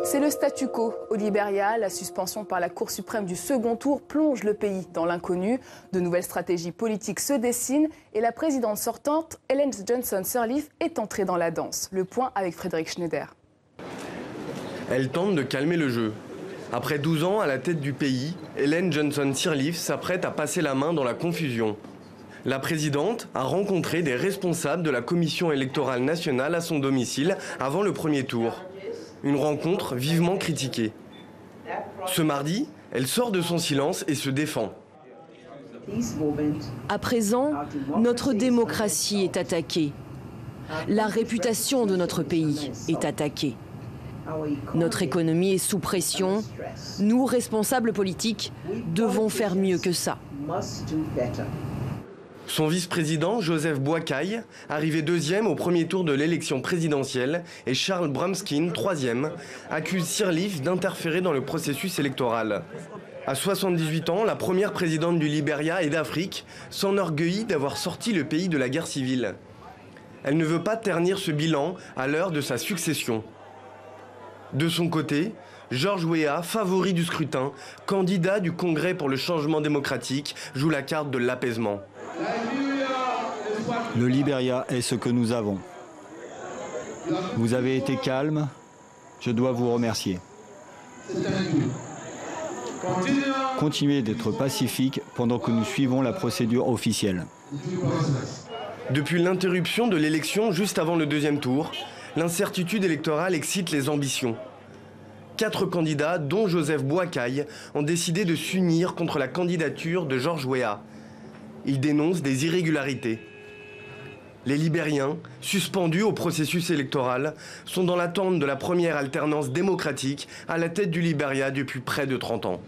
C'est le statu quo au Libéria. La suspension par la Cour suprême du second tour plonge le pays dans l'inconnu. De nouvelles stratégies politiques se dessinent et la présidente sortante, Ellen Johnson Sirleaf, est entrée dans la danse. Le point avec Frédéric Schneider. Elle tente de calmer le jeu. Après 12 ans à la tête du pays, Ellen Johnson Sirleaf s'apprête à passer la main dans la confusion. La présidente a rencontré des responsables de la Commission électorale nationale à son domicile avant le premier tour. Une rencontre vivement critiquée. Ce mardi, elle sort de son silence et se défend. À présent, notre démocratie est attaquée. La réputation de notre pays est attaquée. Notre économie est sous pression. Nous, responsables politiques, devons faire mieux que ça. Son vice-président, Joseph Boakai, arrivé deuxième au premier tour de l'élection présidentielle, et Charles Bramskin, troisième, accuse Sirleaf d'interférer dans le processus électoral. À 78 ans, la première présidente du Libéria et d'Afrique s'enorgueillit d'avoir sorti le pays de la guerre civile. Elle ne veut pas ternir ce bilan à l'heure de sa succession. De son côté, George Weah, favori du scrutin, candidat du Congrès pour le changement démocratique, joue la carte de l'apaisement. Le Libéria est ce que nous avons. Vous avez été calme, je dois vous remercier. Continuez d'être pacifique pendant que nous suivons la procédure officielle. Depuis l'interruption de l'élection juste avant le deuxième tour, l'incertitude électorale excite les ambitions. 4 candidats, dont Joseph Boakai, ont décidé de s'unir contre la candidature de George Weah. Ils dénoncent des irrégularités. Les Libériens, suspendus au processus électoral, sont dans l'attente de la première alternance démocratique à la tête du Libéria depuis près de 30 ans.